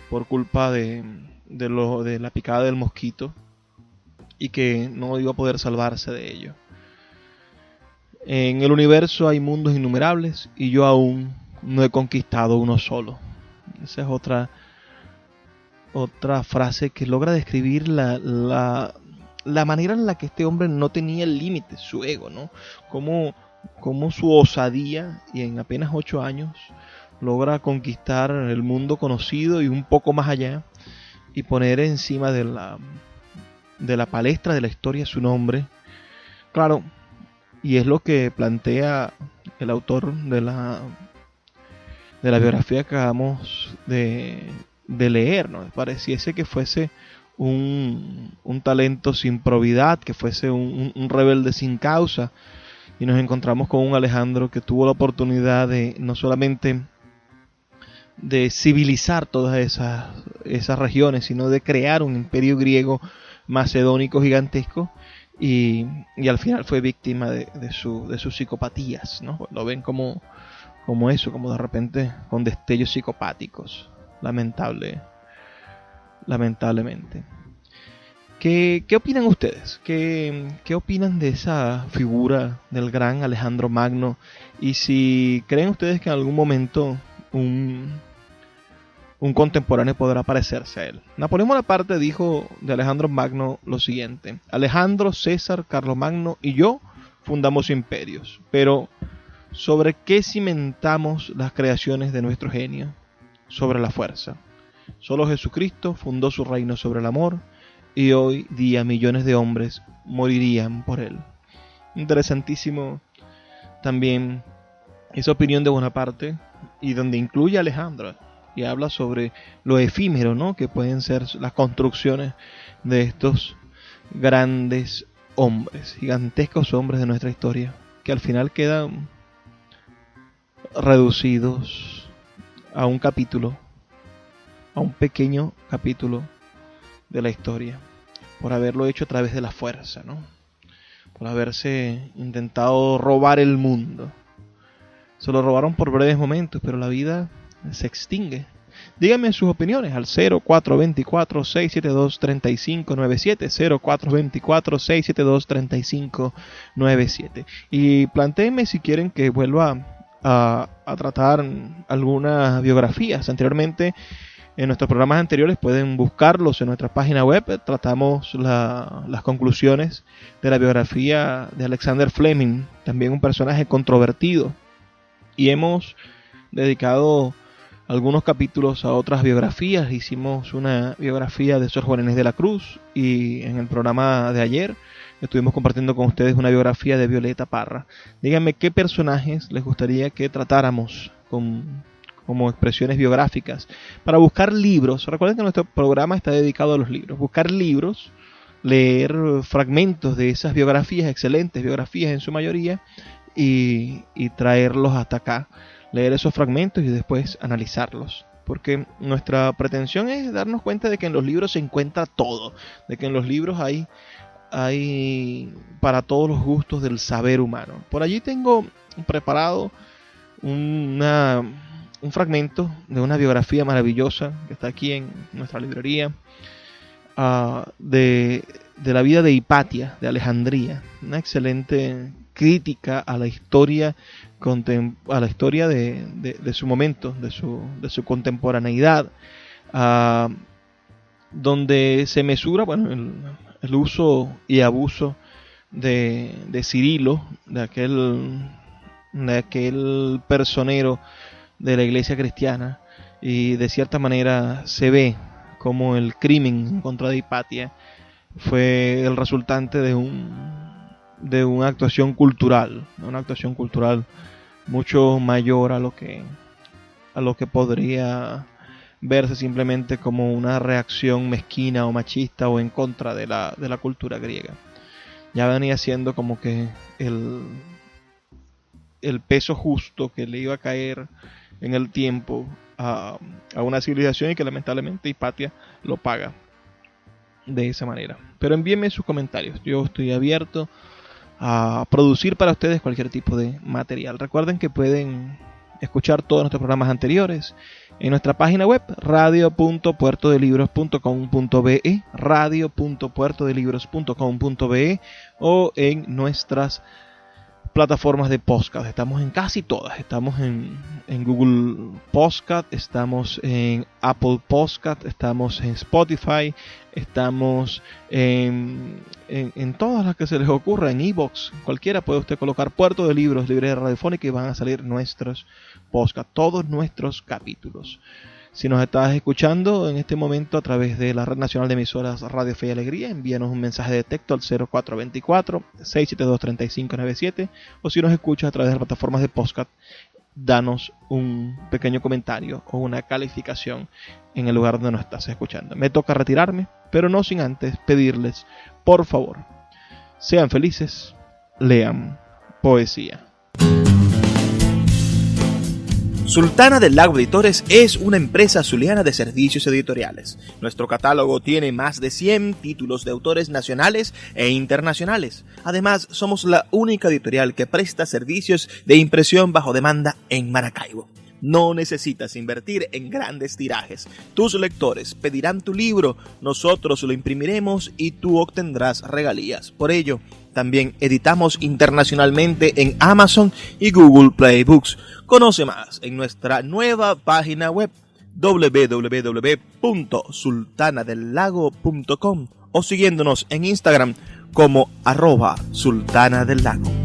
Por culpa de la picada del mosquito, y que no iba a poder salvarse de ello. En el universo hay mundos innumerables y yo aún no he conquistado uno solo. Esa es otra frase que logra describir la manera en la que este hombre no tenía límites, su ego, ¿no? Como su osadía, y en apenas 8 años logra conquistar el mundo conocido y un poco más allá, y poner encima de la palestra de la historia su nombre. Claro, y es lo que plantea el autor de la biografía que acabamos de leer, ¿no? Pareciese que fuese un talento sin probidad, que fuese un rebelde sin causa, y nos encontramos con un Alejandro que tuvo la oportunidad de no solamente de civilizar todas esas regiones, sino de crear un imperio griego macedónico gigantesco, y al final fue víctima de sus psicopatías, ¿no? Lo ven como eso, como de repente con destellos psicopáticos, lamentablemente. ¿Qué opinan ustedes? ¿Qué opinan de esa figura del gran Alejandro Magno? Y si creen ustedes que en algún momento un contemporáneo podrá parecerse a él. Napoleón Bonaparte dijo de Alejandro Magno lo siguiente: Alejandro, César, Carlomagno y yo fundamos imperios, pero ¿sobre qué cimentamos las creaciones de nuestro genio? Sobre la fuerza. Solo Jesucristo fundó su reino sobre el amor, y hoy día millones de hombres morirían por él. interesantísimo también esa opinión de Bonaparte, y donde incluye a Alejandro y habla sobre lo efímero, ¿no?, que pueden ser las construcciones de estos grandes hombres, gigantescos hombres de nuestra historia, que al final quedan reducidos a un capítulo, a un pequeño capítulo de la historia, por haberlo hecho a través de la fuerza, ¿no?, por haberse intentado robar el mundo. Se lo robaron por breves momentos, pero la vida se extingue. Díganme sus opiniones al 0424-672-3597, 0424-672-3597. Y plantéenme si quieren que vuelva a tratar algunas biografías. Anteriormente, en nuestros programas anteriores, pueden buscarlos en nuestra página web. Tratamos las conclusiones de la biografía de Alexander Fleming, también un personaje controvertido. Y hemos dedicado algunos capítulos a otras biografías. Hicimos una biografía de Sor Juana Inés de la Cruz, y en el programa de ayer estuvimos compartiendo con ustedes una biografía de Violeta Parra. Díganme qué personajes les gustaría que tratáramos como expresiones biográficas, para buscar libros. Recuerden que nuestro programa está dedicado a los libros. Buscar libros, leer fragmentos de esas biografías, excelentes biografías en su mayoría, y traerlos hasta acá, leer esos fragmentos y después analizarlos, porque nuestra pretensión es darnos cuenta de que en los libros se encuentra todo, de que en los libros hay para todos los gustos del saber humano. Por allí tengo preparado un fragmento de una biografía maravillosa que está aquí en nuestra librería, de la vida de Hipatia de Alejandría, una excelente crítica a la historia de su momento, de su contemporaneidad, donde se mesura, bueno, el uso y abuso de Cirilo, de aquel personero de la iglesia cristiana, y de cierta manera se ve como el crimen contra de Hipatia fue el resultante de una actuación cultural, mucho mayor a lo que podría verse simplemente como una reacción mezquina o machista o en contra de la cultura griega. Ya venía siendo como que el peso justo que le iba a caer en el tiempo a una civilización, y que lamentablemente Hipatia lo paga de esa manera. Pero envíenme sus comentarios, yo estoy abierto a producir para ustedes cualquier tipo de material. Recuerden que pueden escuchar todos nuestros programas anteriores en nuestra página web radio.puertodelibros.com.be, radio.puertodelibros.com.be, o en nuestras plataformas de podcast. Estamos en casi todas. Estamos en Google Podcast, estamos en Apple Podcast, estamos en Spotify, estamos en todas las que se les ocurra, en iVoox. Cualquiera puede usted colocar Puerto de Libros, librería radiofónica, y van a salir nuestros podcasts, todos nuestros capítulos. Si nos estás escuchando en este momento a través de la Red Nacional de Emisoras Radio Fe y Alegría, envíanos un mensaje de texto al 0424-672-3597, o si nos escuchas a través de las plataformas de podcast, danos un pequeño comentario o una calificación en el lugar donde nos estás escuchando. Me toca retirarme, pero no sin antes pedirles, por favor, sean felices, lean poesía.
Sultana del Lago Editores es una empresa zuliana de servicios editoriales. Nuestro catálogo tiene más de 100 títulos de autores nacionales e internacionales. Además, somos la única editorial que presta servicios de impresión bajo demanda en Maracaibo. No necesitas invertir en grandes tirajes. Tus lectores pedirán tu libro, nosotros lo imprimiremos y tú obtendrás regalías. Por ello, también editamos internacionalmente en Amazon y Google Play Books. Conoce más en nuestra nueva página web www.sultanadelago.com o siguiéndonos en Instagram como @sultanadelago.